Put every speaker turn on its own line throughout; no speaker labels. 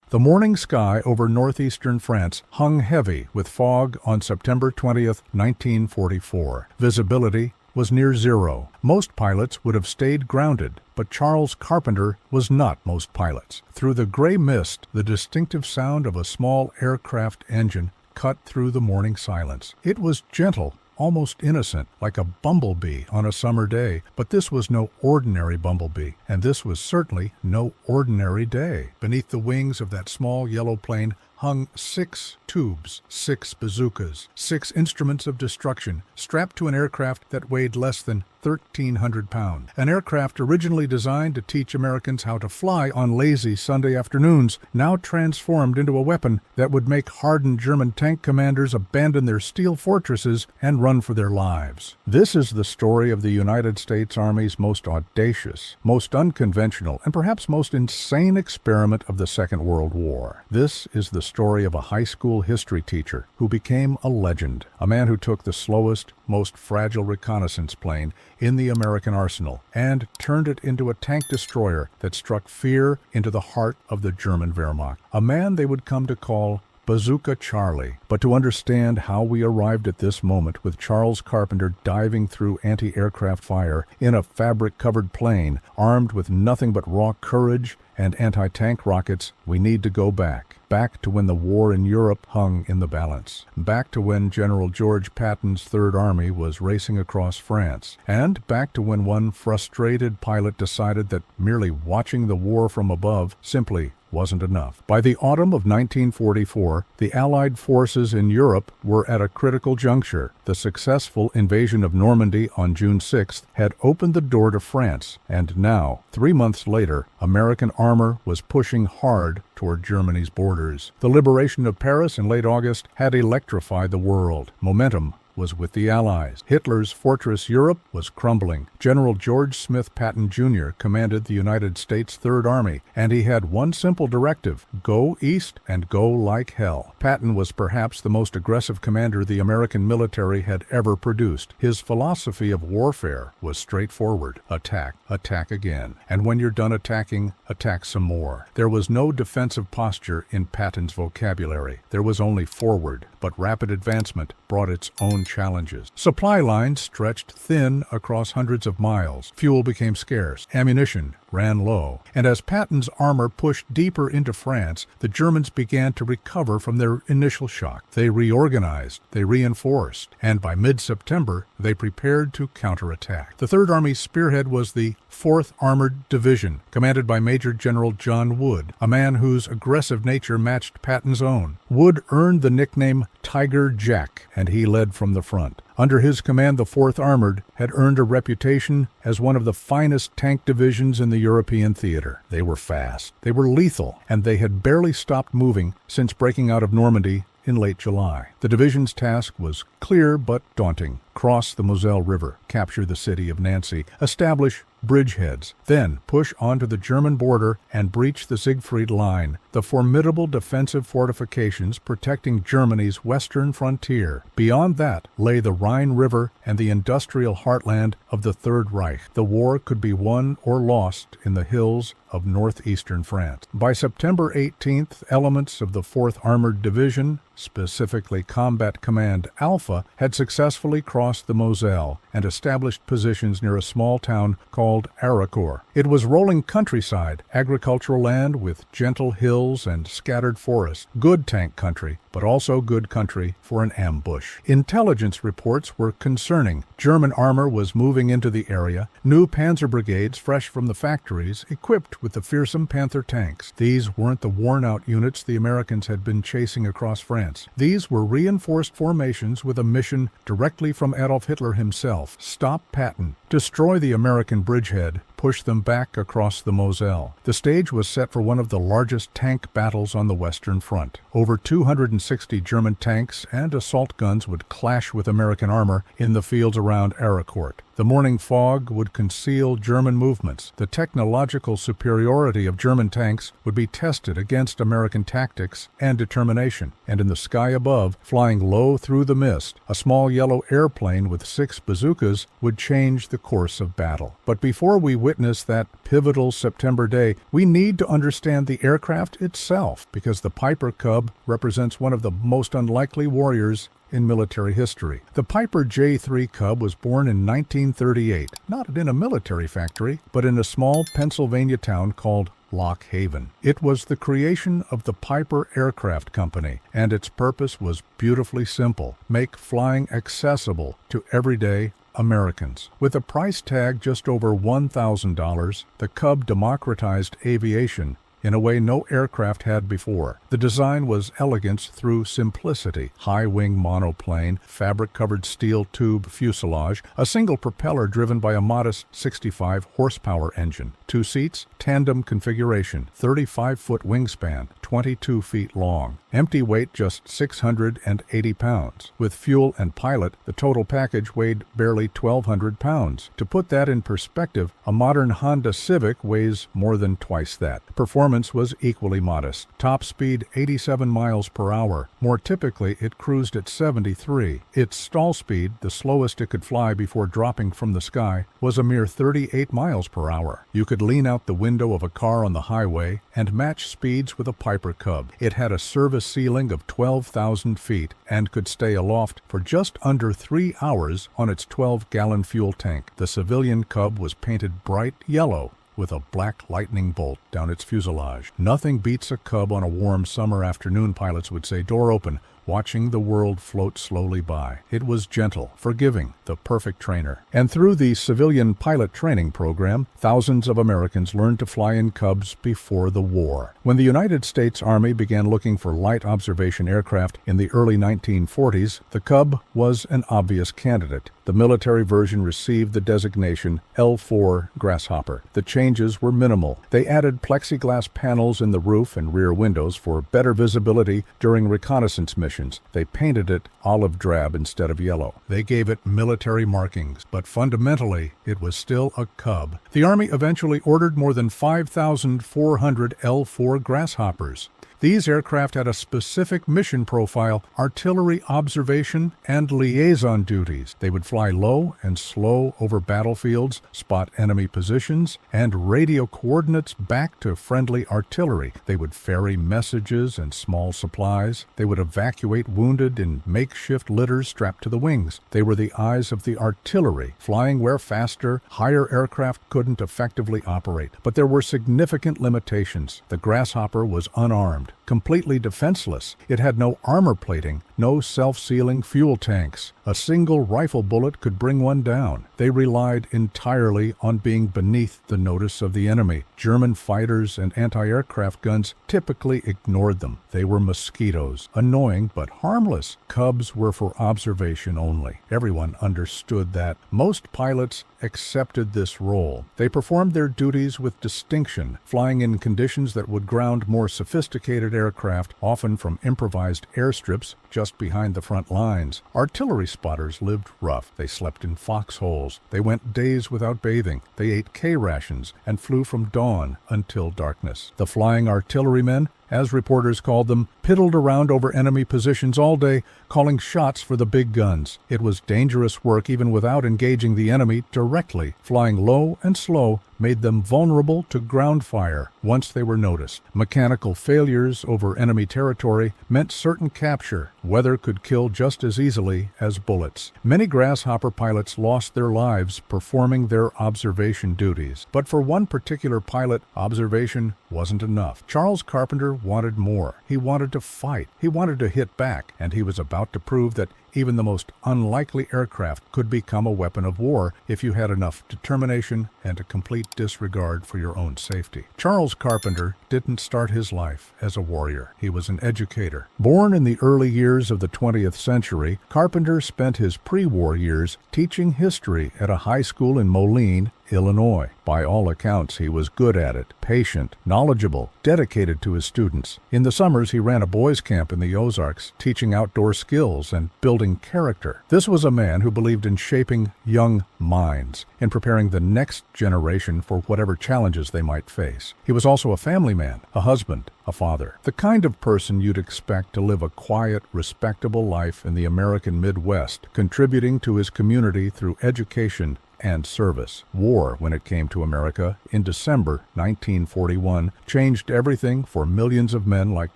The morning sky over northeastern France hung heavy with fog on September 20th, 1944. Visibility was near zero. Most pilots would have stayed grounded, but Charles Carpenter was not most pilots. Through the gray mist, the distinctive sound of a small aircraft engine cut through the morning silence. It was gentle, almost innocent, like a bumblebee on a summer day. But this was no ordinary bumblebee, and this was certainly no ordinary day. Beneath the wings of that small yellow plane hung 6 tubes, 6 bazookas, 6 instruments of destruction, strapped to an aircraft that weighed less than 1,300 pounds. An aircraft originally designed to teach Americans how to fly on lazy Sunday afternoons, now transformed into a weapon that would make hardened German tank commanders abandon their steel fortresses and run for their lives. This is the story of the United States Army's most audacious, most unconventional, and perhaps most insane experiment of the Second World War. This is the story of a high school history teacher who became a legend, a man who took the slowest, most fragile reconnaissance plane in the American arsenal and turned it into a tank destroyer that struck fear into the heart of the German Wehrmacht, a man they would come to call Bazooka Charlie. But to understand how we arrived at this moment with Charles Carpenter diving through anti-aircraft fire in a fabric-covered plane, armed with nothing but raw courage and anti-tank rockets, we need to go back to when the war in Europe hung in the balance, back to when General George Patton's Third Army was racing across France, and back to when one frustrated pilot decided that merely watching the war from above simply wasn't enough. By the autumn of 1944, the Allied forces in Europe were at a critical juncture. The successful invasion of Normandy on June 6th had opened the door to France, and now, 3 months later, American armor was pushing hard toward Germany's borders. The liberation of Paris in late August had electrified the world. Momentum was with the Allies. Hitler's fortress Europe was crumbling. General George Smith Patton Jr. commanded the United States Third Army, and he had one simple directive: go east and go like hell. Patton was perhaps the most aggressive commander the American military had ever produced. His philosophy of warfare was straightforward: attack, attack again, and when you're done attacking, attack some more. There was no defensive posture in Patton's vocabulary. There was only forward, but rapid advancement brought its own challenges. Supply lines stretched thin across hundreds of miles. Fuel became scarce. Ammunition ran low. And as Patton's armor pushed deeper into France, the Germans began to recover from their initial shock. They reorganized, they reinforced, and by mid-September, they prepared to counterattack. The Third Army's spearhead was the 4th Armored Division, commanded by Major General John Wood, a man whose aggressive nature matched Patton's own. Wood earned the nickname Tiger Jack, and he led from the front. Under his command, the 4th Armored had earned a reputation as one of the finest tank divisions in the European theater. They were fast, they were lethal, and they had barely stopped moving since breaking out of Normandy in late July. The division's task was clear but daunting: cross the Moselle River, capture the city of Nancy, establish bridgeheads, then push onto the German border and breach the Siegfried Line, the formidable defensive fortifications protecting Germany's western frontier. Beyond that lay the Rhine River and the industrial heartland of the Third Reich. The war could be won or lost in the hills of northeastern France. By September 18th, elements of the 4th Armored Division, specifically Combat Command Alpha, had successfully crossed the Moselle and established positions near a small town called Aricourt. It was rolling countryside, agricultural land with gentle hills and scattered forests, good tank country, but also good country for an ambush. Intelligence reports were concerning. German armor was moving into the area, new panzer brigades fresh from the factories, equipped with the fearsome Panther tanks. These weren't the worn-out units the Americans had been chasing across France. These were reinforced formations with a mission directly from Adolf Hitler himself: stop Patton, destroy the American bridgehead, push them back across the Moselle. The stage was set for one of the largest tank battles on the Western Front. Over 260 German tanks and assault guns would clash with American armor in the fields around Aricourt. The morning fog would conceal German movements. The technological superiority of German tanks would be tested against American tactics and determination. And in the sky above, flying low through the mist, a small yellow airplane with 6 bazookas would change the course of battle. But before we witness that pivotal September day, we need to understand the aircraft itself, because the Piper Cub represents one of the most unlikely warriors in military history. The Piper J3 Cub was born in 1938, not in a military factory, but in a small Pennsylvania town called Lock Haven. It was the creation of the Piper Aircraft Company, and its purpose was beautifully simple: make flying accessible to everyday Americans. With a price tag just over $1,000, the Cub democratized aviation in a way no aircraft had before. The design was elegance through simplicity: high-wing monoplane, fabric-covered steel tube fuselage, a single propeller driven by a modest 65-horsepower engine, 2 seats, tandem configuration, 35-foot wingspan, 22 feet long, empty weight just 680 pounds. With fuel and pilot, the total package weighed barely 1,200 pounds. To put that in perspective, a modern Honda Civic weighs more than twice that. Performance was equally modest. Top speed 87 miles per hour. More typically, it cruised at 73. Its stall speed, the slowest it could fly before dropping from the sky, was a mere 38 miles per hour. You could lean out the window of a car on the highway and match speeds with a Piper Cub. It had a service ceiling of 12,000 feet and could stay aloft for just under 3 hours on its 12-gallon fuel tank. The civilian Cub was painted bright yellow with a black lightning bolt down its fuselage. Nothing beats a Cub on a warm summer afternoon, pilots would say, door open, watching the world float slowly by. It was gentle, forgiving, the perfect trainer. And through the civilian pilot training program, thousands of Americans learned to fly in Cubs before the war. When the United States Army began looking for light observation aircraft in the early 1940s, the Cub was an obvious candidate. The military version received the designation L4 Grasshopper. The changes were minimal. They added plexiglass panels in the roof and rear windows for better visibility during reconnaissance missions. They painted it olive drab instead of yellow. They gave it military markings, but fundamentally, it was still a Cub. The Army eventually ordered more than 5,400 L4 Grasshoppers. These aircraft had a specific mission profile: artillery observation and liaison duties. They would fly low and slow over battlefields, spot enemy positions, and radio coordinates back to friendly artillery. They would ferry messages and small supplies. They would evacuate wounded in makeshift litters strapped to the wings. They were the eyes of the artillery, flying where faster, higher aircraft couldn't effectively operate. But there were significant limitations. The Grasshopper was unarmed, completely defenseless. It had no armor plating, no self-sealing fuel tanks. A single rifle bullet could bring one down. They relied entirely on being beneath the notice of the enemy. German fighters and anti-aircraft guns typically ignored them. They were mosquitoes, annoying but harmless. Cubs were for observation only. Everyone understood that. Most pilots accepted this role. They performed their duties with distinction, flying in conditions that would ground more sophisticated aircraft, often from improvised airstrips just behind the front lines. Artillery spotters lived rough. They slept in foxholes. They went days without bathing. They ate K rations and flew from dawn until darkness. The flying artillerymen, as reporters called them, piddled around over enemy positions all day, calling shots for the big guns. It was dangerous work even without engaging the enemy directly. Flying low and slow made them vulnerable to ground fire once they were noticed. Mechanical failures over enemy territory meant certain capture. Weather could kill just as easily as bullets. Many Grasshopper pilots lost their lives performing their observation duties. But for one particular pilot, observation wasn't enough. Charles Carpenter wanted more. He wanted to fight. He wanted to hit back, and he was about to prove that even the most unlikely aircraft could become a weapon of war if you had enough determination and a complete disregard for your own safety. Charles Carpenter didn't start his life as a warrior. He was an educator. Born in the early years of the 20th century, Carpenter spent his pre-war years teaching history at a high school in Moline, Illinois. By all accounts, he was good at it, patient, knowledgeable, dedicated to his students. In the summers, he ran a boys' camp in the Ozarks, teaching outdoor skills and building character. This was a man who believed in shaping young minds, in preparing the next generation for whatever challenges they might face. He was also a family man, a husband, a father. The kind of person you'd expect to live a quiet, respectable life in the American Midwest, contributing to his community through education and service. War, when it came to America in December 1941, changed everything for millions of men like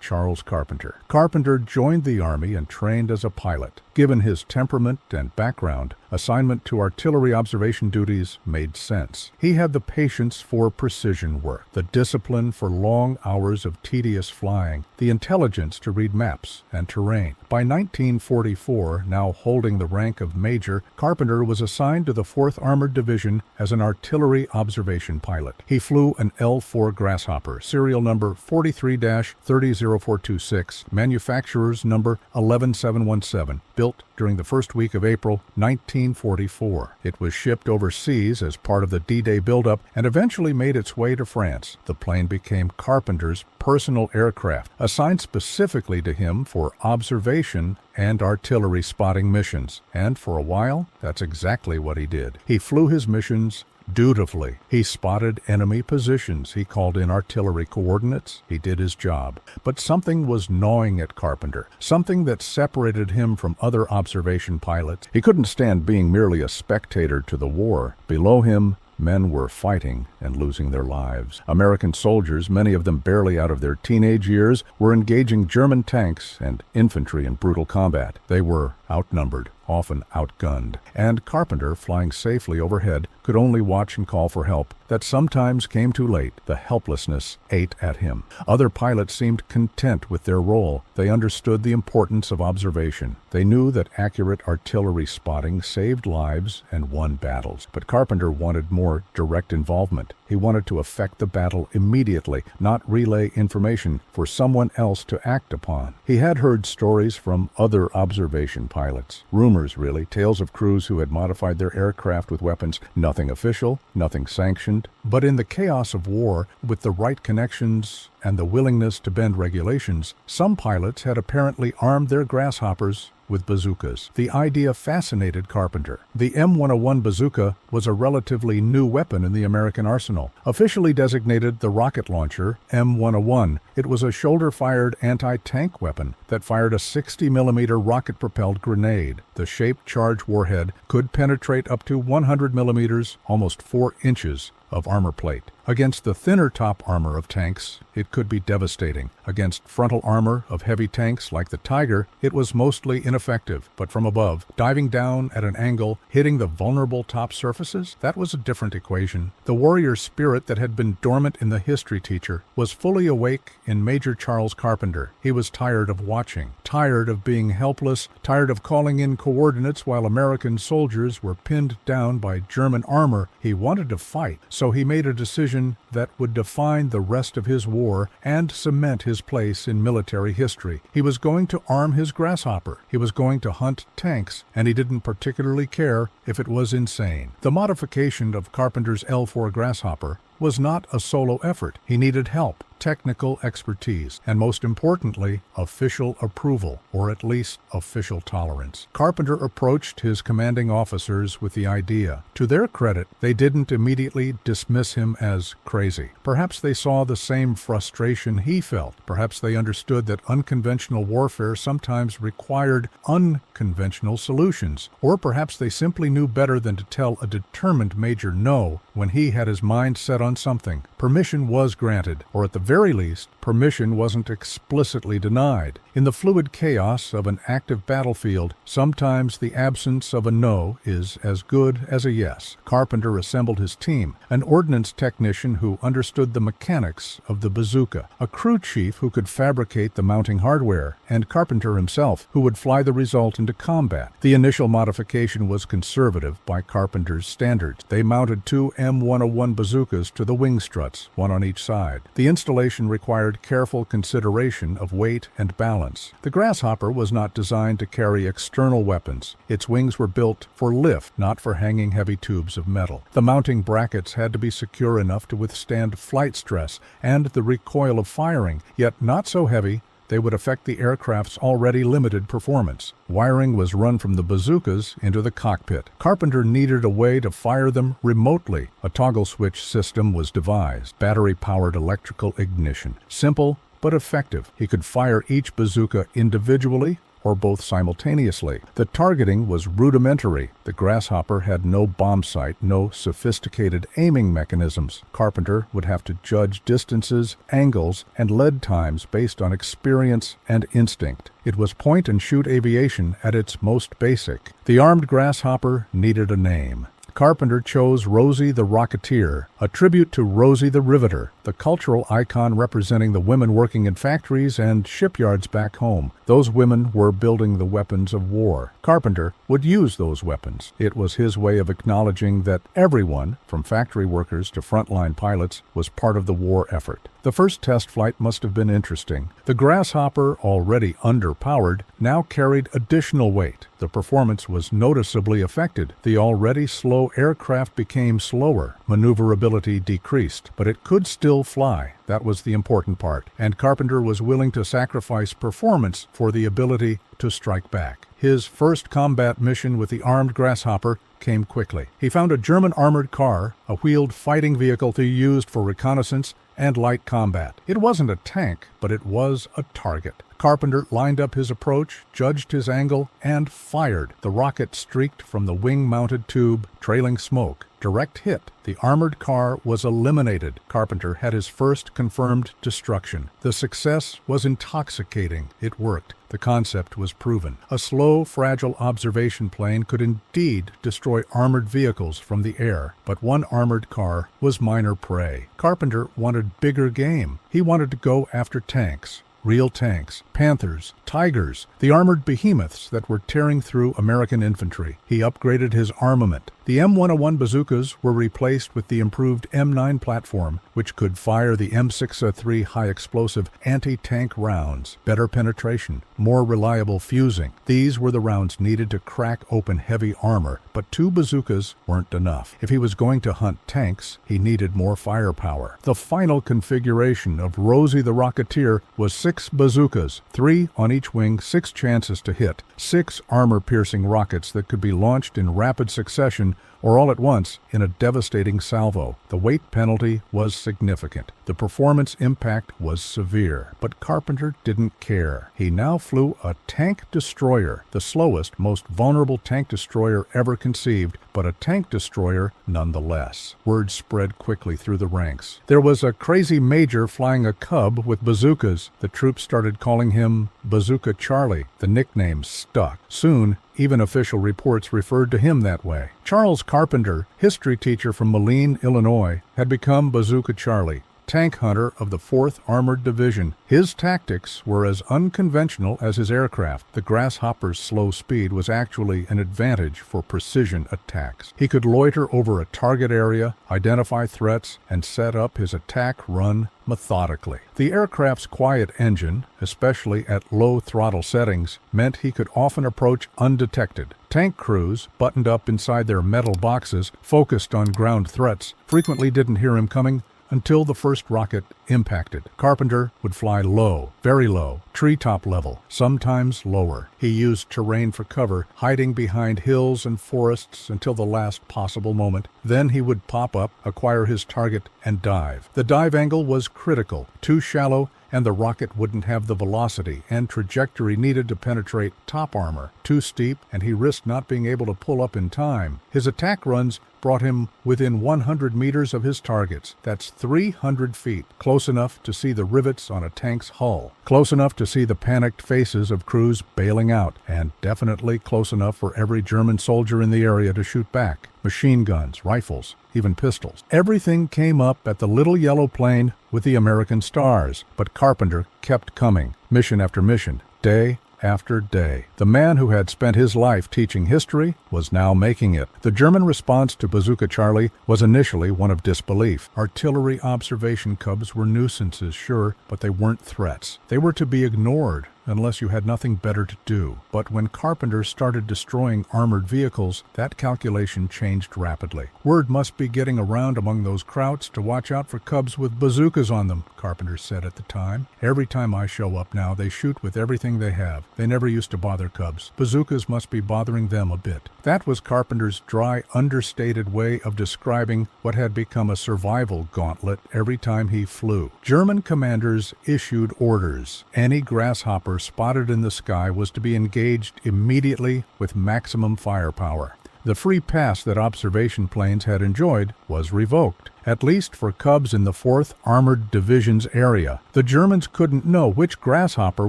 Charles Carpenter. Carpenter joined the Army and trained as a pilot. Given his temperament and background, assignment to artillery observation duties made sense. He had the patience for precision work, the discipline for long hours of tedious flying, the intelligence to read maps and terrain. By 1944, now holding the rank of major, Carpenter was assigned to the 4th Armored Division as an artillery observation pilot. He flew an L-4 Grasshopper, serial number 43-300426, manufacturer's number 11717, built during the first week of April 1944. It was shipped overseas as part of the D-Day buildup and eventually made its way to France. The plane became Carpenter's personal aircraft, assigned specifically to him for observation and artillery spotting missions. And for a while, that's exactly what he did. He flew his missions dutifully. He spotted enemy positions. He called in artillery coordinates. He did his job. But something was gnawing at Carpenter, something that separated him from other observation pilots. He couldn't stand being merely a spectator to the war. Below him, men were fighting and losing their lives. American soldiers, many of them barely out of their teenage years, were engaging German tanks and infantry in brutal combat. They were outnumbered, often outgunned, and Carpenter, flying safely overhead, could only watch and call for help. That sometimes came too late. The helplessness ate at him. Other pilots seemed content with their role. They understood the importance of observation. They knew that accurate artillery spotting saved lives and won battles. But Carpenter wanted more direct involvement. He wanted to affect the battle immediately, not relay information for someone else to act upon. He had heard stories from other observation pilots. Rumors, really, tales of crews who had modified their aircraft with weapons. Nothing official, nothing sanctioned. But in the chaos of war, with the right connections and the willingness to bend regulations, some pilots had apparently armed their grasshoppers with bazookas. The idea fascinated Carpenter. The M101 bazooka was a relatively new weapon in the American arsenal. Officially designated the rocket launcher M101, it was a shoulder-fired anti-tank weapon that fired a 60mm rocket-propelled grenade. The shaped charge warhead could penetrate up to 100mm, almost 4 inches of armor plate. Against the thinner top armor of tanks, it could be devastating. Against frontal armor of heavy tanks like the Tiger, it was mostly ineffective. But from above, diving down at an angle, hitting the vulnerable top surfaces, that was a different equation. The warrior spirit that had been dormant in the history teacher was fully awake in Major Charles Carpenter. He was tired of watching, tired of being helpless, tired of calling in coordinates while American soldiers were pinned down by German armor. He wanted to fight, so he made a decision that would define the rest of his war and cement his place in military history. He was going to arm his Grasshopper. He was going to hunt tanks, and he didn't particularly care if it was insane. The modification of Carpenter's L-4 Grasshopper was not a solo effort. He needed help, technical expertise, and most importantly, official approval, or at least official tolerance. Carpenter approached his commanding officers with the idea. To their credit, they didn't immediately dismiss him as crazy. Perhaps they saw the same frustration he felt. Perhaps they understood that unconventional warfare sometimes required unconventional solutions. Or perhaps they simply knew better than to tell a determined major no when he had his mind set on something. Permission was granted, or at the very least, permission wasn't explicitly denied. In the fluid chaos of an active battlefield, sometimes the absence of a no is as good as a yes. Carpenter assembled his team, an ordnance technician who understood the mechanics of the bazooka, a crew chief who could fabricate the mounting hardware, and Carpenter himself, who would fly the result into combat. The initial modification was conservative by Carpenter's standards. They mounted 2 M101 bazookas to the wing struts, one on each side. The installation required required careful consideration of weight and balance. The Grasshopper was not designed to carry external weapons. Its wings were built for lift, not for hanging heavy tubes of metal. The mounting brackets had to be secure enough to withstand flight stress and the recoil of firing, yet not so heavy they would affect the aircraft's already limited performance. Wiring was run from the bazookas into the cockpit. Carpenter needed a way to fire them remotely. A toggle switch system was devised, battery-powered electrical ignition. Simple but effective. He could fire each bazooka individually or both simultaneously. The targeting was rudimentary. The Grasshopper had no bomb sight, no sophisticated aiming mechanisms. Carpenter would have to judge distances, angles, and lead times based on experience and instinct. It was point-and-shoot aviation at its most basic. The armed Grasshopper needed a name. Carpenter chose Rosie the Rocketeer, a tribute to Rosie the Riveter, the cultural icon representing the women working in factories and shipyards back home. Those women were building the weapons of war. Carpenter would use those weapons. It was his way of acknowledging that everyone, from factory workers to frontline pilots, was part of the war effort. The first test flight must have been interesting. The Grasshopper, already underpowered, now carried additional weight. The performance was noticeably affected. The already slow aircraft became slower. Maneuverability decreased, but it could still fly. That was the important part, and Carpenter was willing to sacrifice performance for the ability to strike back. His first combat mission with the armed Grasshopper came quickly. He found a German armored car, a wheeled fighting vehicle to be used for reconnaissance and light combat. It wasn't a tank, but it was a target. Carpenter lined up his approach, judged his angle, and fired. The rocket streaked from the wing-mounted tube, trailing smoke. Direct hit. The armored car was eliminated. Carpenter had his first confirmed destruction. The success was intoxicating. It worked. The concept was proven. A slow, fragile observation plane could indeed destroy armored vehicles from the air, but one armored car was minor prey. Carpenter wanted bigger game. He wanted to go after tanks. Real tanks, Panthers, Tigers, the armored behemoths that were tearing through American infantry. He upgraded his armament. The M101 bazookas were replaced with the improved M9 platform, which could fire the M603 high-explosive anti-tank rounds. Better penetration, more reliable fusing. These were the rounds needed to crack open heavy armor, but 2 bazookas weren't enough. If he was going to hunt tanks, he needed more firepower. The final configuration of Rosie the Rocketeer was 6 bazookas, 3 on each wing, 6 chances to hit, 6 armor-piercing rockets that could be launched in rapid succession or all at once in a devastating salvo. The weight penalty was significant. The performance impact was severe, but Carpenter didn't care. He now flew a tank destroyer, the slowest, most vulnerable tank destroyer ever conceived, but a tank destroyer nonetheless. Word spread quickly through the ranks. There was a crazy major flying a Cub with bazookas. The troops started calling him Bazooka Charlie. The nickname stuck. Soon, even official reports referred to him that way. Charles Carpenter, history teacher from Moline, Illinois, had become Bazooka Charlie, tank hunter of the 4th Armored Division. His tactics were as unconventional as his aircraft. The Grasshopper's slow speed was actually an advantage for precision attacks. He could loiter over a target area, identify threats, and set up his attack run methodically. The aircraft's quiet engine, especially at low throttle settings, meant he could often approach undetected. Tank crews, buttoned up inside their metal boxes, focused on ground threats, frequently didn't hear him coming until the first rocket impacted. Carpenter would fly low, very low, treetop level, sometimes lower. He used terrain for cover, hiding behind hills and forests until the last possible moment. Then he would pop up, acquire his target, and dive. The dive angle was critical, too shallow, and the rocket wouldn't have the velocity and trajectory needed to penetrate top armor. Too steep, and he risked not being able to pull up in time. His attack runs brought him within 100 meters of his targets. That's 300 feet, close enough to see the rivets on a tank's hull, close enough to see the panicked faces of crews bailing out, and definitely close enough for every German soldier in the area to shoot back. Machine guns, rifles, even pistols. Everything came up at the little yellow plane with the American stars, but Carpenter kept coming, mission after mission, day after day. The man who had spent his life teaching history was now making it. The German response to Bazooka Charlie was initially one of disbelief. Artillery observation cubs were nuisances, sure, but they weren't threats. They were to be ignored unless you had nothing better to do. But when Carpenter started destroying armored vehicles, that calculation changed rapidly. Word must be getting around among those krauts to watch out for cubs with bazookas on them, Carpenter said at the time. Every time I show up now, they shoot with everything they have. They never used to bother cubs. Bazookas must be bothering them a bit. That was Carpenter's dry, understated way of describing what had become a survival gauntlet every time he flew. German commanders issued orders. Any grasshopper spotted in the sky was to be engaged immediately with maximum firepower. The free pass that observation planes had enjoyed was revoked, at least for cubs in the 4th Armored Division's area. The Germans couldn't know which grasshopper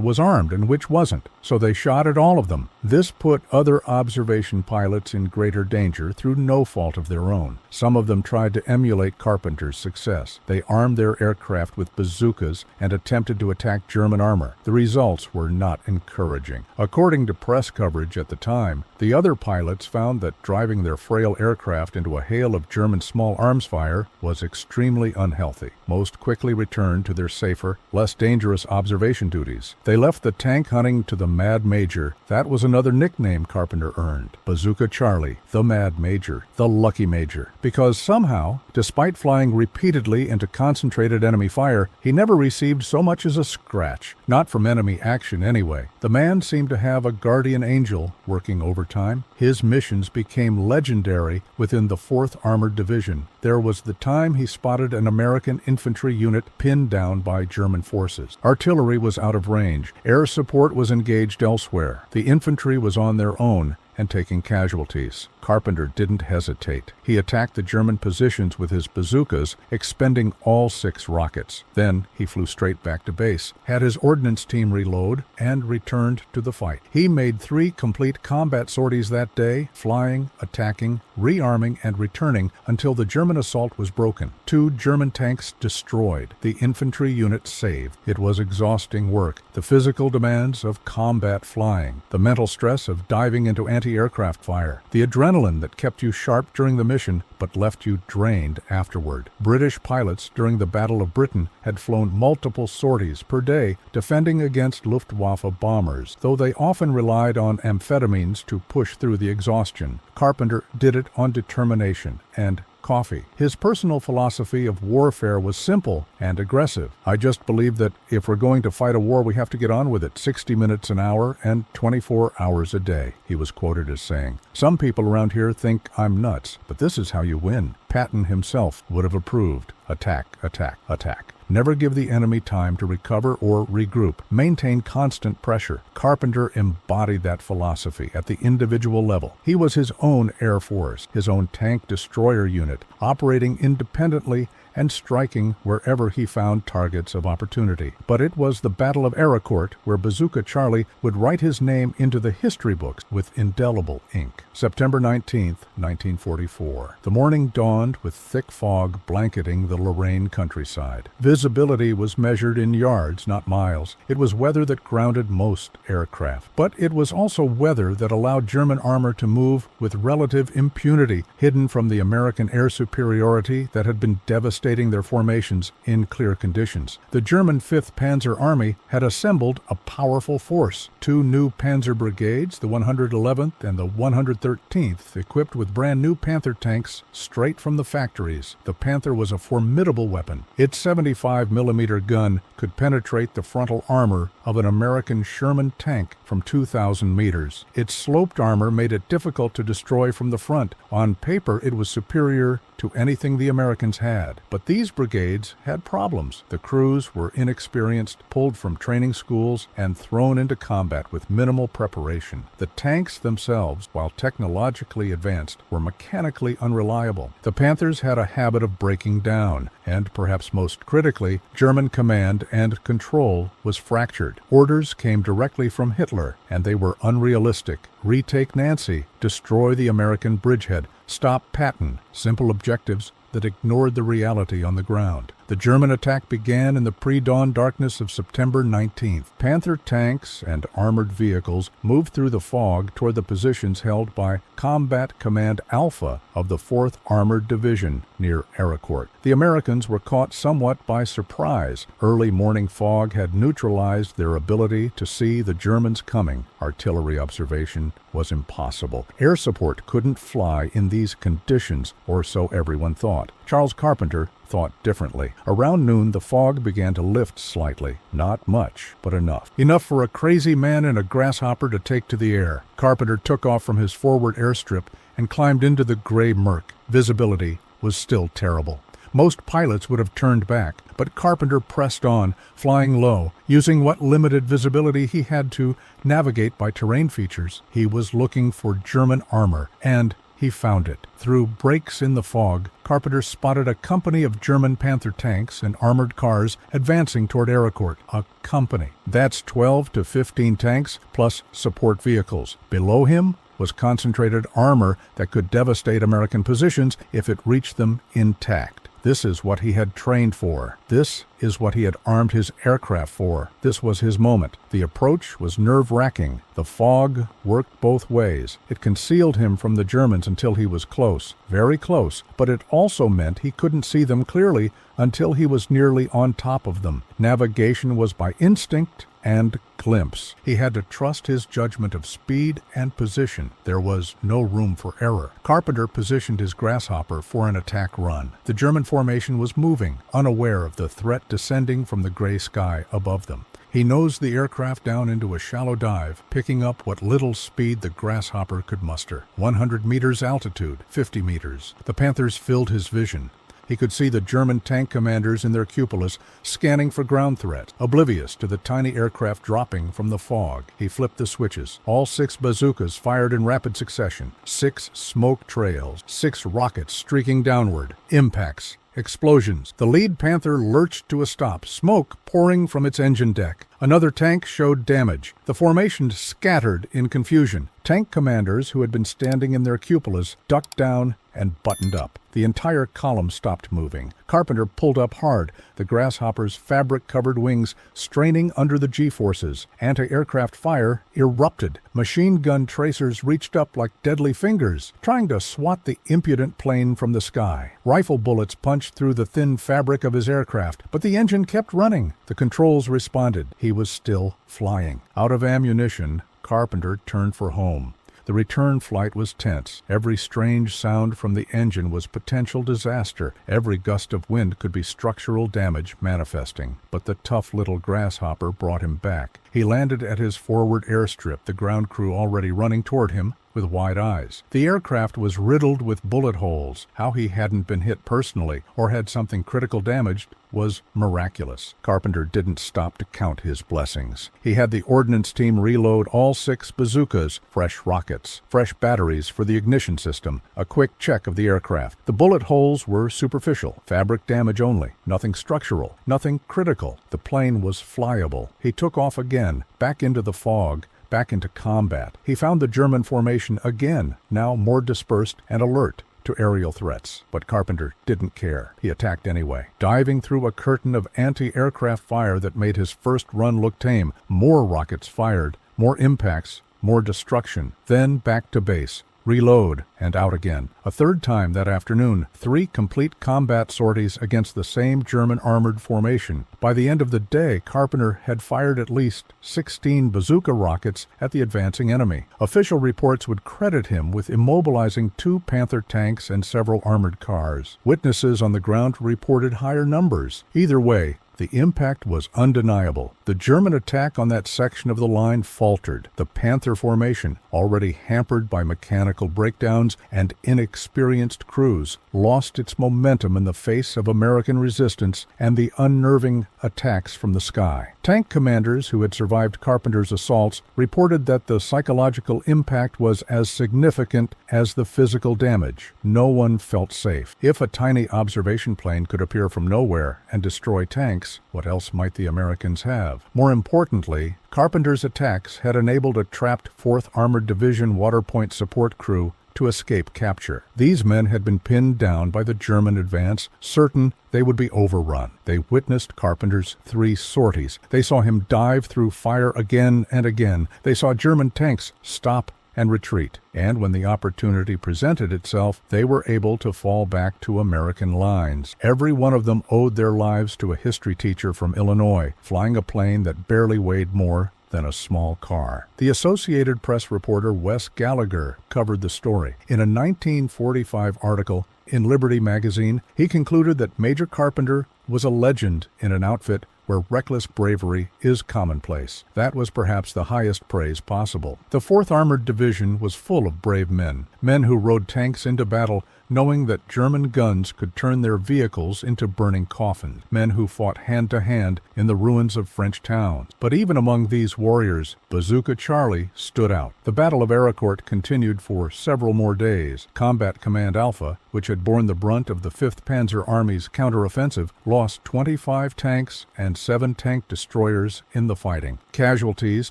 was armed and which wasn't, so they shot at all of them. This put other observation pilots in greater danger through no fault of their own. Some of them tried to emulate Carpenter's success. They armed their aircraft with bazookas and attempted to attack German armor. The results were not encouraging. According to press coverage at the time, the other pilots found that driving their frail aircraft into a hail of German small arms fire was extremely unhealthy. Most quickly returned to their safer, less dangerous observation duties. They left the tank hunting to the Mad Major. That was another nickname Carpenter earned. Bazooka Charlie, the Mad Major, the Lucky Major. Because somehow, despite flying repeatedly into concentrated enemy fire, he never received so much as a scratch. Not from enemy action anyway. The man seemed to have a guardian angel working overtime. His missions became legendary within the 4th Armored Division. There was the time he spotted an American infantry unit pinned down by German forces. Artillery was out of range. Air support was engaged elsewhere. The infantry was on their own and taking casualties. Carpenter didn't hesitate. He attacked the German positions with his bazookas, expending all 6 rockets. Then he flew straight back to base, had his ordnance team reload, and returned to the fight. He made 3 complete combat sorties that day, flying, attacking, rearming, and returning until the German assault was broken. 2 German tanks destroyed. The infantry unit saved. It was exhausting work. The physical demands of combat flying, the mental stress of diving into anti-aircraft fire, the adrenaline that kept you sharp during the mission but left you drained afterward. British pilots during the Battle of Britain had flown multiple sorties per day defending against Luftwaffe bombers, though they often relied on amphetamines to push through the exhaustion. Carpenter did it on determination and coffee. His personal philosophy of warfare was simple and aggressive. I just believe that if we're going to fight a war, we have to get on with it 60 minutes an hour and 24 hours a day, he was quoted as saying. Some people around here think I'm nuts, but this is how you win. Patton himself would have approved. Attack, attack, attack. Never give the enemy time to recover or regroup. Maintain constant pressure. Carpenter embodied that philosophy at the individual level. He was his own Air Force, his own tank destroyer unit, operating independently and striking wherever he found targets of opportunity. But it was the Battle of Aracourt where Bazooka Charlie would write his name into the history books with indelible ink. September 19th, 1944. The morning dawned with thick fog blanketing the Lorraine countryside. Visibility was measured in yards, not miles. It was weather that grounded most aircraft. But it was also weather that allowed German armor to move with relative impunity, hidden from the American air superiority that had been devastating their formations in clear conditions. The German 5th Panzer Army had assembled a powerful force. 2 new panzer brigades, the 111th and the 113th, equipped with brand new Panther tanks straight from the factories. The Panther was a formidable weapon. Its 75mm gun could penetrate the frontal armor of an American Sherman tank from 2,000 meters. Its sloped armor made it difficult to destroy from the front. On paper, it was superior to anything the Americans had. But these brigades had problems. The crews were inexperienced, pulled from training schools, and thrown into combat with minimal preparation. The tanks themselves, while technologically advanced, were mechanically unreliable. The Panthers had a habit of breaking down, and perhaps most critically, German command and control was fractured. Orders came directly from Hitler, and they were unrealistic. Retake Nancy, destroy the American bridgehead, stop Patton, simple objectives that ignored the reality on the ground. The German attack began in the pre-dawn darkness of September 19th. Panther tanks and armored vehicles moved through the fog toward the positions held by Combat Command Alpha of the 4th Armored Division near Ericourt. The Americans were caught somewhat by surprise. Early morning fog had neutralized their ability to see the Germans coming. Artillery observation was impossible. Air support couldn't fly in these conditions, or so everyone thought. Charles Carpenter thought differently. Around noon, the fog began to lift slightly. Not much, but enough. Enough for a crazy man in a grasshopper to take to the air. Carpenter took off from his forward airstrip and climbed into the gray murk. Visibility was still terrible. Most pilots would have turned back, but Carpenter pressed on, flying low, using what limited visibility he had to navigate by terrain features. He was looking for German armor, and he found it. Through breaks in the fog, Carpenter spotted a company of German Panther tanks and armored cars advancing toward Ericourt. A company. That's 12 to 15 tanks plus support vehicles. Below him was concentrated armor that could devastate American positions if it reached them intact. This is what he had trained for. This is what he had armed his aircraft for. This was his moment. The approach was nerve-wracking. The fog worked both ways. It concealed him from the Germans until he was close, very close, but it also meant he couldn't see them clearly until he was nearly on top of them. Navigation was by instinct and glimpse. He had to trust his judgment of speed and position. There was no room for error. Carpenter positioned his Grasshopper for an attack run. The German formation was moving, unaware of the threat descending from the gray sky above them. He nosed the aircraft down into a shallow dive, picking up what little speed the Grasshopper could muster. 100 meters altitude, 50 meters. The Panthers filled his vision. He could see the German tank commanders in their cupolas scanning for ground threats, oblivious to the tiny aircraft dropping from the fog. He flipped the switches. All 6 bazookas fired in rapid succession. 6 smoke trails. 6 rockets streaking downward. Impacts. Explosions. The lead Panther lurched to a stop, smoke pouring from its engine deck. Another tank showed damage. The formation scattered in confusion. Tank commanders who had been standing in their cupolas ducked down and buttoned up. The entire column stopped moving. Carpenter pulled up hard, the Grasshopper's fabric-covered wings straining under the G-forces. Anti-aircraft fire erupted. Machine gun tracers reached up like deadly fingers, trying to swat the impudent plane from the sky. Rifle bullets punched through the thin fabric of his aircraft, but the engine kept running. The controls responded. He was still flying. Out of ammunition, Carpenter turned for home. The return flight was tense. Every strange sound from the engine was potential disaster. Every gust of wind could be structural damage manifesting. But the tough little Grasshopper brought him back. He landed at his forward airstrip, the ground crew already running toward him with wide eyes. The aircraft was riddled with bullet holes. How he hadn't been hit personally or had something critical damaged was miraculous. Carpenter didn't stop to count his blessings. He had the ordnance team reload all 6 bazookas, fresh rockets, fresh batteries for the ignition system, a quick check of the aircraft. The bullet holes were superficial, fabric damage only, nothing structural, nothing critical. The plane was flyable. He took off again, back into the fog, back into combat. He found the German formation again, now more dispersed and alert to aerial threats. But Carpenter didn't care. He attacked anyway, diving through a curtain of anti-aircraft fire that made his first run look tame. More rockets fired, more impacts, more destruction. Then back to base. Reload, and out again. A third time that afternoon, 3 complete combat sorties against the same German armored formation. By the end of the day, Carpenter had fired at least 16 bazooka rockets at the advancing enemy. Official reports would credit him with immobilizing 2 Panther tanks and several armored cars. Witnesses on the ground reported higher numbers. Either way, the impact was undeniable. The German attack on that section of the line faltered. The Panther formation, already hampered by mechanical breakdowns and inexperienced crews, lost its momentum in the face of American resistance and the unnerving attacks from the sky. Tank commanders who had survived Carpenter's assaults reported that the psychological impact was as significant as the physical damage. No one felt safe. If a tiny observation plane could appear from nowhere and destroy tanks, what else might the Americans have? More importantly, Carpenter's attacks had enabled a trapped 4th Armored Division Waterpoint support crew to escape capture. These men had been pinned down by the German advance, certain they would be overrun. They witnessed Carpenter's 3 sorties. They saw him dive through fire again and again. They saw German tanks stop and retreat. And when the opportunity presented itself, they were able to fall back to American lines. Every one of them owed their lives to a history teacher from Illinois, flying a plane that barely weighed more than a small car. The Associated Press reporter Wes Gallagher covered the story. In a 1945 article in Liberty magazine, he concluded that Major Carpenter was a legend in an outfit where reckless bravery is commonplace. That was perhaps the highest praise possible. The 4th Armored Division was full of brave men who rode tanks into battle knowing that German guns could turn their vehicles into burning coffins, men who fought hand-to-hand in the ruins of French towns. But even among these warriors, Bazooka Charlie stood out. The Battle of Aricourt continued for several more days. Combat Command Alpha, which had borne the brunt of the 5th Panzer Army's counteroffensive, lost 25 tanks and 7 tank destroyers in the fighting. Casualties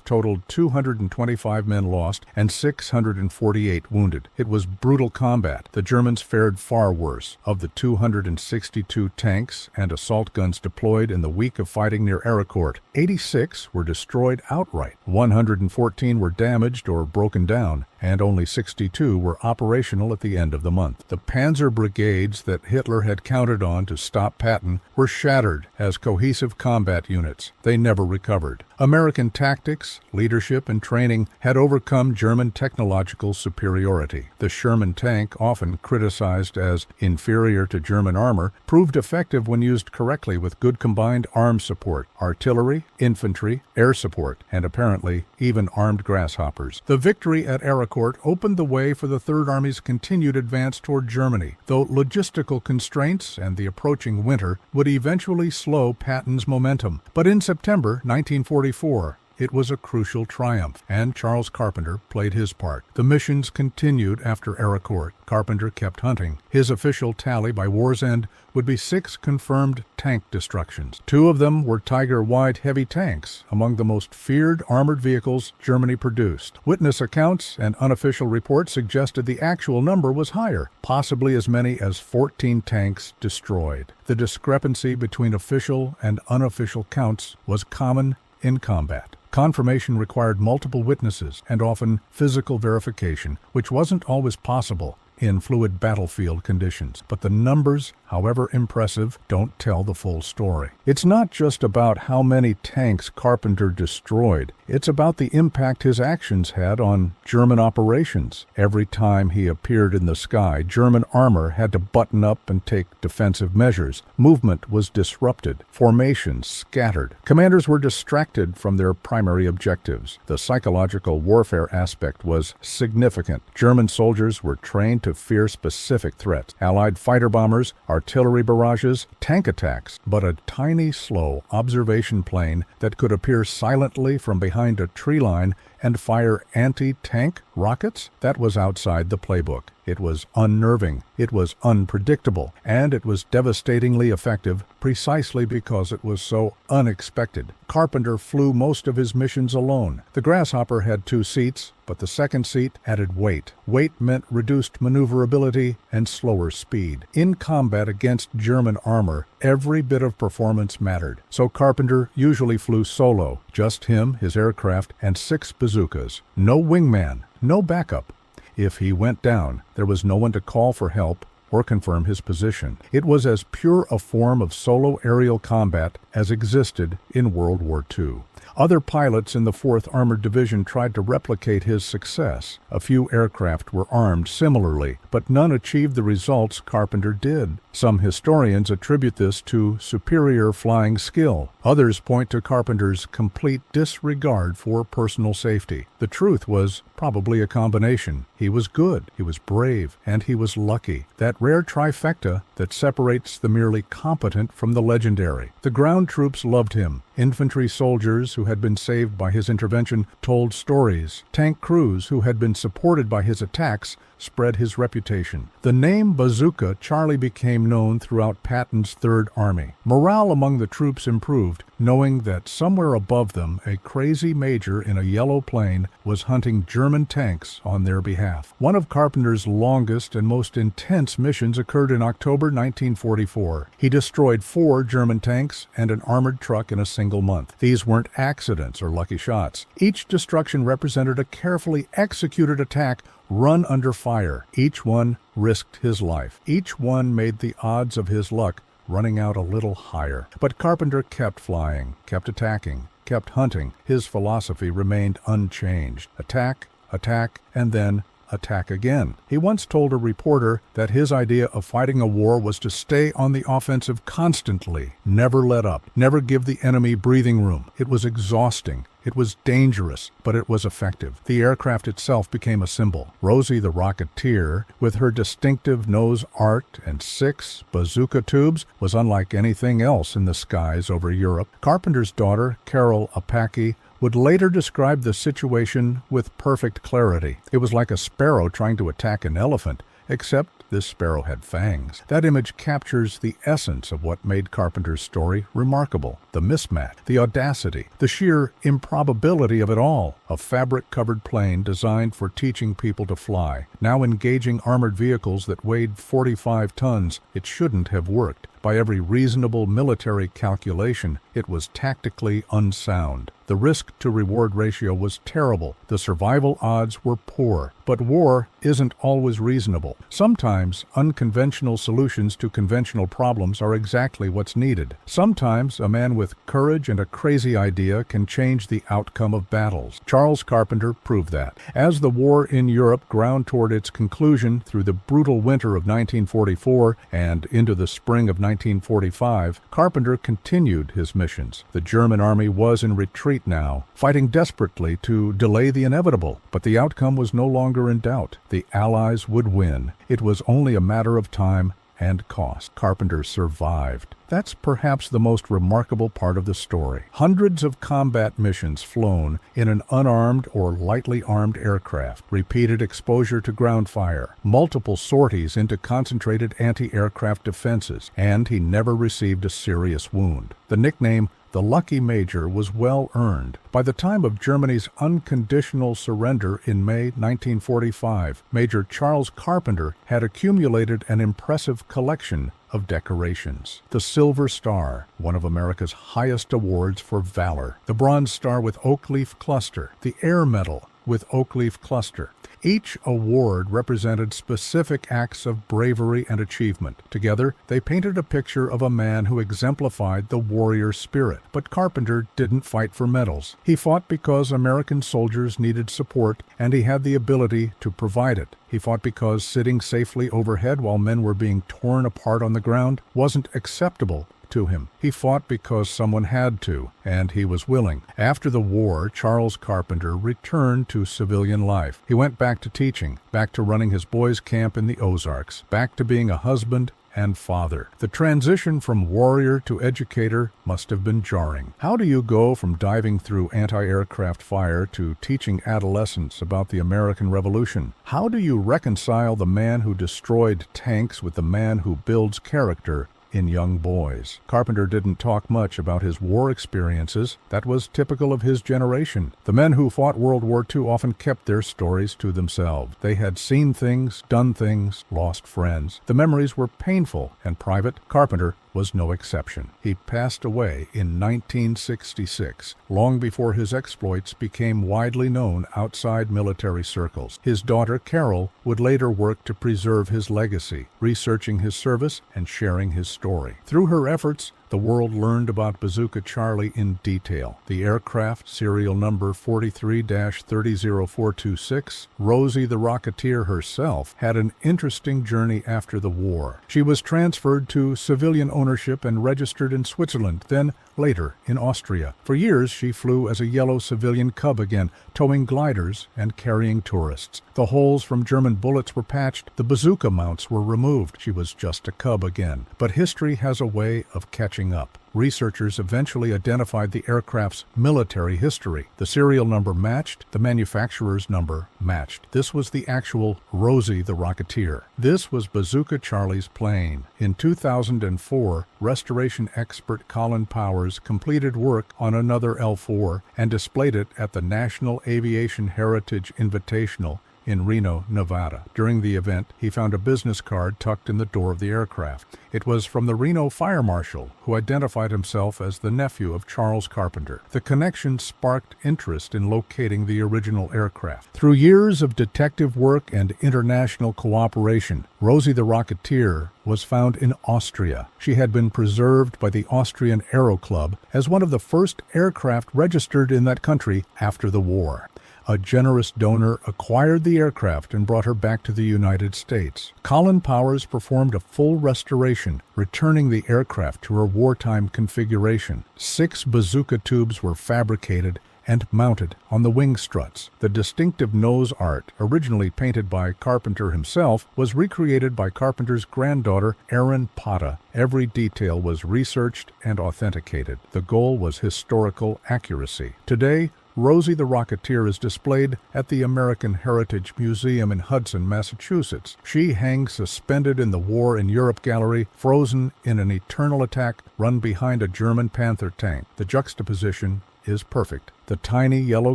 totaled 225 men lost and 648 wounded. It was brutal combat. The Germans fared far worse. Of the 262 tanks and assault guns deployed in the week of fighting near Aricourt, 86 were destroyed outright, 114 were damaged or broken down, and only 62 were operational at the end of the month. The panzer brigades that Hitler had counted on to stop Patton were shattered as cohesive combat units. They never recovered. American tactics, leadership, and training had overcome German technological superiority. The Sherman tank, often criticized as inferior to German armor, proved effective when used correctly with good combined arm support, artillery, infantry, air support, and apparently even armed grasshoppers. The victory at Aricourt opened the way for the Third Army's continued advance toward Germany, though logistical constraints and the approaching winter would eventually slow Patton's momentum. But in September 1944, it was a crucial triumph, and Charles Carpenter played his part. The missions continued after Aricourt. Carpenter kept hunting. His official tally by war's end would be 6 confirmed tank destructions. 2 of them were Tiger-wide heavy tanks, among the most feared armored vehicles Germany produced. Witness accounts and unofficial reports suggested the actual number was higher, possibly as many as 14 tanks destroyed. The discrepancy between official and unofficial counts was common in combat. Confirmation required multiple witnesses and often physical verification, which wasn't always possible in fluid battlefield conditions. But the numbers, however impressive, don't tell the full story. It's not just about how many tanks Carpenter destroyed. It's about the impact his actions had on German operations. Every time he appeared in the sky, German armor had to button up and take defensive measures. Movement was disrupted. Formations scattered. Commanders were distracted from their primary objectives. The psychological warfare aspect was significant. German soldiers were trained to fear specific threats: Allied fighter bombers, artillery barrages, tank attacks. But a tiny, slow observation plane that could appear silently from behind a tree line and fire anti-tank rockets? That was outside the playbook. It was unnerving, it was unpredictable, and it was devastatingly effective precisely because it was so unexpected. Carpenter flew most of his missions alone. The Grasshopper had 2 seats, but the second seat added weight. Weight meant reduced maneuverability and slower speed. In combat against German armor, every bit of performance mattered. So Carpenter usually flew solo, just him, his aircraft, and 6 bazookas. No wingman, no backup. If he went down, there was no one to call for help or confirm his position. It was as pure a form of solo aerial combat as existed in World War II. Other pilots in the 4th Armored Division tried to replicate his success. A few aircraft were armed similarly, but none achieved the results Carpenter did. Some historians attribute this to superior flying skill. Others point to Carpenter's complete disregard for personal safety. The truth was probably a combination. He was good, he was brave, and he was lucky. That rare trifecta that separates the merely competent from the legendary. The ground troops loved him. Infantry soldiers who had been saved by his intervention told stories. Tank crews who had been supported by his attacks spread his reputation. The name Bazooka Charlie became known throughout Patton's Third Army. Morale among the troops improved, knowing that somewhere above them a crazy major in a yellow plane was hunting German tanks on their behalf. One of Carpenter's longest and most intense missions occurred in October 1944. He destroyed 4 German tanks and an armored truck in a single month. These weren't accidents or lucky shots. Each destruction represented a carefully executed attack run under fire. Each one risked his life. Each one made the odds of his luck running out a little higher. But Carpenter kept flying, kept attacking, kept hunting. His philosophy remained unchanged. Attack, attack, and then attack again. He once told a reporter that his idea of fighting a war was to stay on the offensive constantly, never let up, never give the enemy breathing room. It was exhausting. It was dangerous, but it was effective. The aircraft itself became a symbol. Rosie the Rocketeer, with her distinctive nose art and 6 bazooka tubes, was unlike anything else in the skies over Europe. Carpenter's daughter, Carol Apache, would later describe the situation with perfect clarity. It was like a sparrow trying to attack an elephant, except this sparrow had fangs. That image captures the essence of what made Carpenter's story remarkable. The mismatch, the audacity, the sheer improbability of it all. A fabric-covered plane designed for teaching people to fly, now engaging armored vehicles that weighed 45 tons. It shouldn't have worked. By every reasonable military calculation, it was tactically unsound. The risk-to-reward ratio was terrible. The survival odds were poor. But war isn't always reasonable. Sometimes unconventional solutions to conventional problems are exactly what's needed. Sometimes a man with courage and a crazy idea can change the outcome of battles. Charles Carpenter proved that. As the war in Europe ground toward its conclusion through the brutal winter of 1944 and into the spring of 1945, Carpenter continued his missions. The German army was in retreat now, fighting desperately to delay the inevitable, but the outcome was no longer in doubt. The Allies would win. It was only a matter of time and cost. Carpenter survived. That's perhaps the most remarkable part of the story. Hundreds of combat missions flown in an unarmed or lightly armed aircraft, repeated exposure to ground fire, multiple sorties into concentrated anti-aircraft defenses, and he never received a serious wound. The nickname the Lucky Major was well earned. By the time of Germany's unconditional surrender in May 1945, Major Charles Carpenter had accumulated an impressive collection of decorations. The Silver Star, one of America's highest awards for valor. The Bronze Star with Oak Leaf Cluster. The Air Medal with Oak Leaf Cluster. Each award represented specific acts of bravery and achievement. Together, they painted a picture of a man who exemplified the warrior spirit. But Carpenter didn't fight for medals. He fought because American soldiers needed support, and he had the ability to provide it. He fought because sitting safely overhead while men were being torn apart on the ground wasn't acceptable to him. He fought because someone had to, and he was willing. After the war, Charles Carpenter returned to civilian life. He went back to teaching, back to running his boys' camp in the Ozarks, back to being a husband and father. The transition from warrior to educator must have been jarring. How do you go from diving through anti-aircraft fire to teaching adolescents about the American Revolution? How do you reconcile the man who destroyed tanks with the man who builds character in young boys? Carpenter didn't talk much about his war experiences. That was typical of his generation. The men who fought World War II often kept their stories to themselves. They had seen things, done things, lost friends. The memories were painful and private. Carpenter was no exception. He passed away in 1966, long before his exploits became widely known outside military circles. His daughter, Carol, would later work to preserve his legacy, researching his service and sharing his story. Through her efforts, the world learned about Bazooka Charlie in detail. The aircraft, serial number 43-30426, Rosie the Rocketeer herself, had an interesting journey after the war. She was transferred to civilian ownership and registered in Switzerland, then later in Austria. For years, she flew as a yellow civilian Cub again, towing gliders and carrying tourists. The holes from German bullets were patched, the bazooka mounts were removed. She was just a Cub again. But history has a way of catching up. Researchers eventually identified the aircraft's military history. The serial number matched, the manufacturer's number matched. This was the actual Rosie the Rocketeer. This was Bazooka Charlie's plane. In 2004, restoration expert Colin Powers completed work on another L-4 and displayed it at the National Aviation Heritage Invitational in Reno, Nevada. During the event, he found a business card tucked in the door of the aircraft. It was from the Reno fire marshal, who identified himself as the nephew of Charles Carpenter. The connection sparked interest in locating the original aircraft. Through years of detective work and international cooperation, Rosie the Rocketeer was found in Austria. She had been preserved by the Austrian Aero Club as one of the first aircraft registered in that country after the war. A generous donor acquired the aircraft and brought her back to the United States. Colin Powers performed a full restoration, returning the aircraft to her wartime configuration. 6 bazooka tubes were fabricated and mounted on the wing struts. The distinctive nose art, originally painted by Carpenter himself, was recreated by Carpenter's granddaughter, Erin Pata. Every detail was researched and authenticated. The goal was historical accuracy. Today, Rosie the Rocketeer is displayed at the American Heritage Museum in Hudson, Massachusetts. She hangs suspended in the War in Europe gallery, frozen in an eternal attack run behind a German Panther tank. The juxtaposition is perfect. The tiny yellow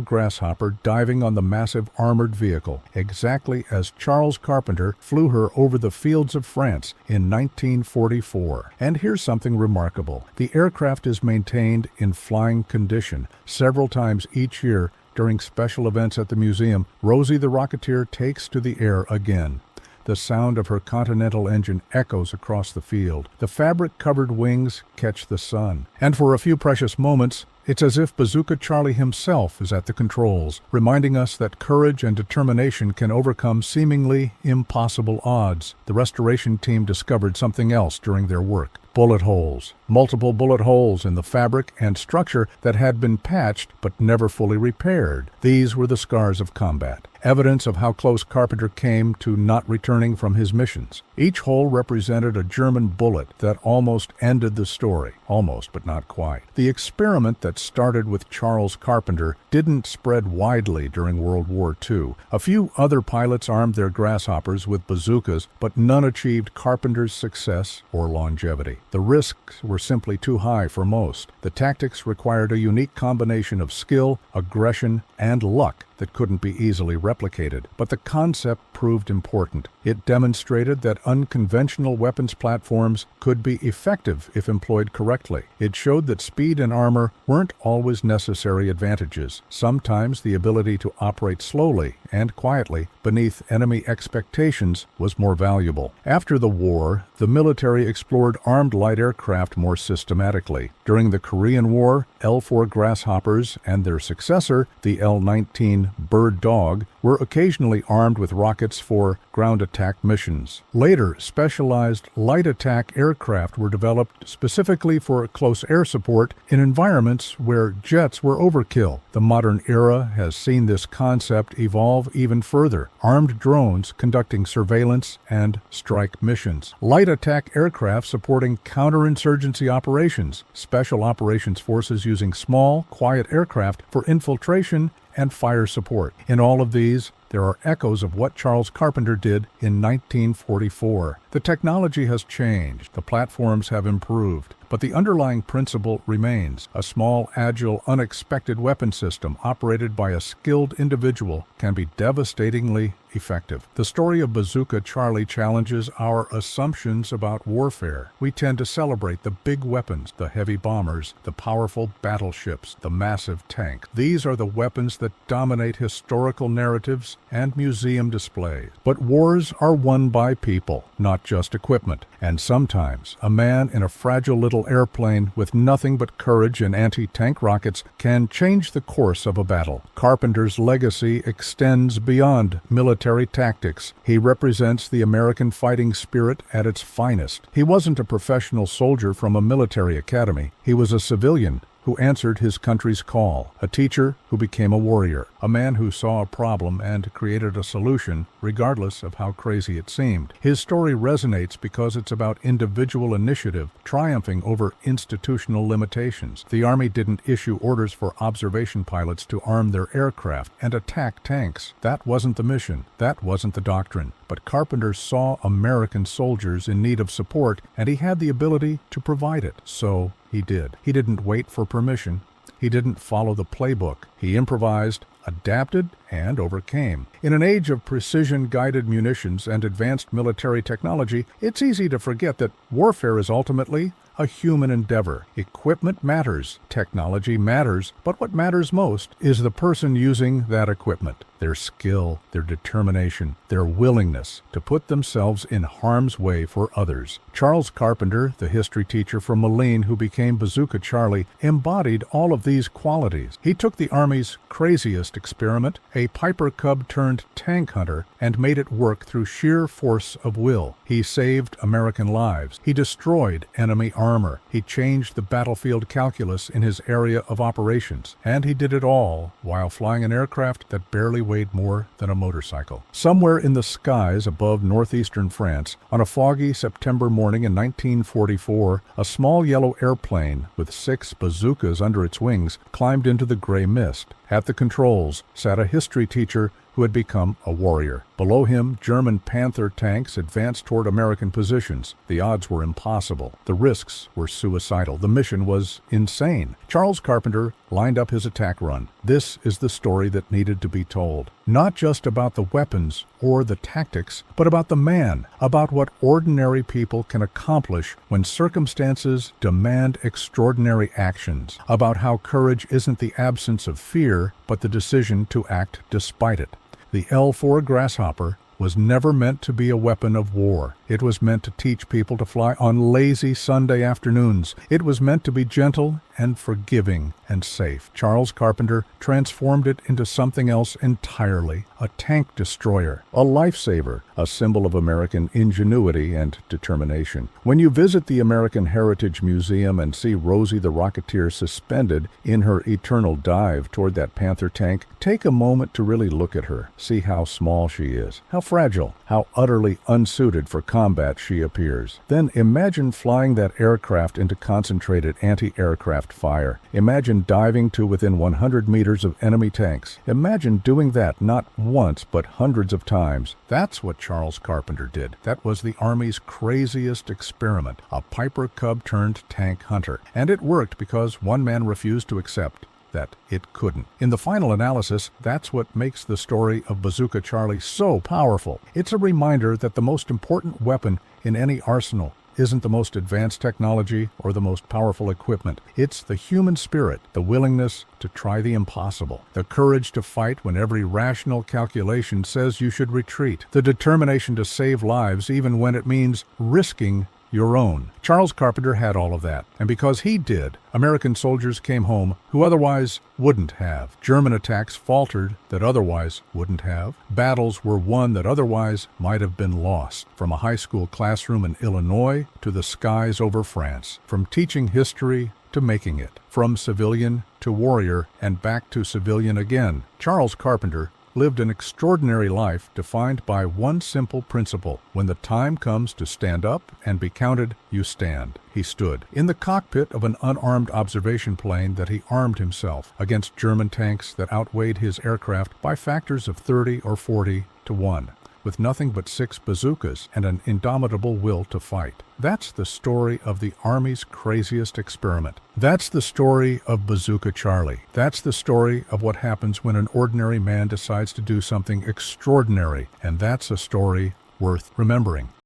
grasshopper diving on the massive armored vehicle, exactly as Charles Carpenter flew her over the fields of France in 1944. And here's something remarkable. The aircraft is maintained in flying condition. Several times each year during special events at the museum, Rosie the Rocketeer takes to the air again. The sound of her Continental engine echoes across the field. The fabric-covered wings catch the sun. And for a few precious moments, it's as if Bazooka Charlie himself is at the controls, reminding us that courage and determination can overcome seemingly impossible odds. The restoration team discovered something else during their work. Bullet holes. Multiple bullet holes in the fabric and structure that had been patched but never fully repaired. These were the scars of combat, evidence of how close Carpenter came to not returning from his missions. Each hole represented a German bullet that almost ended the story. Almost, but not quite. The experiment that started with Charles Carpenter didn't spread widely during World War II. A few other pilots armed their grasshoppers with bazookas, but none achieved Carpenter's success or longevity. The risks were simply too high for most. The tactics required a unique combination of skill, aggression, and luck that couldn't be easily replicated. But the concept proved important. It demonstrated that unconventional weapons platforms could be effective if employed correctly. It showed that speed and armor weren't always necessary advantages. Sometimes the ability to operate slowly and quietly beneath enemy expectations was more valuable. After the war, the military explored armed light aircraft more systematically. During the Korean War, L-4 Grasshoppers and their successor, the L-19 Bird Dog, were occasionally armed with rockets for ground attack missions. Later, specialized light attack aircraft were developed specifically for close air support in environments where jets were overkill. The modern era has seen this concept evolve even further. Armed drones conducting surveillance and strike missions. Light attack aircraft supporting counterinsurgency operations. Special operations forces using small, quiet aircraft for infiltration and fire support. In all of these, there are echoes of what Charles Carpenter did in 1944. The technology has changed, the platforms have improved, but the underlying principle remains. A small, agile, unexpected weapon system operated by a skilled individual can be devastatingly effective. The story of Bazooka Charlie challenges our assumptions about warfare. We tend to celebrate the big weapons, the heavy bombers, the powerful battleships, the massive tank. These are the weapons that dominate historical narratives and museum displays. But wars are won by people, not just equipment. And sometimes a man in a fragile little airplane with nothing but courage and anti-tank rockets can change the course of a battle. Carpenter's legacy extends beyond military tactics. He represents the American fighting spirit at its finest. He wasn't a professional soldier from a military academy. He was a civilian who answered his country's call, a teacher who became a warrior, a man who saw a problem and created a solution, regardless of how crazy it seemed. His story resonates because it's about individual initiative triumphing over institutional limitations. The Army didn't issue orders for observation pilots to arm their aircraft and attack tanks. That wasn't the mission. That wasn't the doctrine. But Carpenter saw American soldiers in need of support, and he had the ability to provide it. So he did. He didn't wait for permission. He didn't follow the playbook. He improvised, adapted, and overcame. In an age of precision-guided munitions and advanced military technology, it's easy to forget that warfare is ultimately a human endeavor. Equipment matters, technology matters, but what matters most is the person using that equipment, their skill, their determination, their willingness to put themselves in harm's way for others. Charles Carpenter, the history teacher from Moline who became Bazooka Charlie, embodied all of these qualities. He took the Army's craziest experiment, a Piper Cub turned tank hunter, and made it work through sheer force of will. He saved American lives. He destroyed enemy armor. He changed the battlefield calculus in his area of operations. And he did it all while flying an aircraft that barely weighed more than a motorcycle. Somewhere in the skies above northeastern France, on a foggy September morning in 1944, a small yellow airplane with 6 bazookas under its wings climbed into the gray mist. At the controls sat a history teacher who had become a warrior. Below him, German Panther tanks advanced toward American positions. The odds were impossible. The risks were suicidal. The mission was insane. Charles Carpenter lined up his attack run. This is the story that needed to be told. Not just about the weapons or the tactics, but about the man, about what ordinary people can accomplish when circumstances demand extraordinary actions, about how courage isn't the absence of fear, but the decision to act despite it. The L-4 Grasshopper was never meant to be a weapon of war. It was meant to teach people to fly on lazy Sunday afternoons. It was meant to be gentle and forgiving and safe. Charles Carpenter transformed it into something else entirely, a tank destroyer, a lifesaver, a symbol of American ingenuity and determination. When you visit the American Heritage Museum and see Rosie the Rocketeer suspended in her eternal dive toward that Panther tank, take a moment to really look at her. See how small she is, how fragile, how utterly unsuited for combat she appears. Then imagine flying that aircraft into concentrated anti-aircraft fire. Imagine diving to within 100 meters of enemy tanks. Imagine doing that not once but hundreds of times. That's what Charles Carpenter did. That was the Army's craziest experiment, a Piper Cub turned tank hunter. And it worked because one man refused to accept that it couldn't. In the final analysis, that's what makes the story of Bazooka Charlie so powerful. It's a reminder that the most important weapon in any arsenal isn't the most advanced technology or the most powerful equipment. It's the human spirit, the willingness to try the impossible, the courage to fight when every rational calculation says you should retreat, the determination to save lives even when it means risking your own. Charles Carpenter had all of that, and because he did, American soldiers came home who otherwise wouldn't have. German attacks faltered that otherwise wouldn't have. Battles were won that otherwise might have been lost. From a high school classroom in Illinois to the skies over France, from teaching history to making it, from civilian to warrior and back to civilian again, Charles Carpenter lived an extraordinary life defined by one simple principle. When the time comes to stand up and be counted, you stand. He stood in the cockpit of an unarmed observation plane that he armed himself against German tanks that outweighed his aircraft by factors of 30 or 40 to 1. with nothing but 6 bazookas and an indomitable will to fight. That's the story of the Army's craziest experiment. That's the story of Bazooka Charlie. That's the story of what happens when an ordinary man decides to do something extraordinary, and that's a story worth remembering.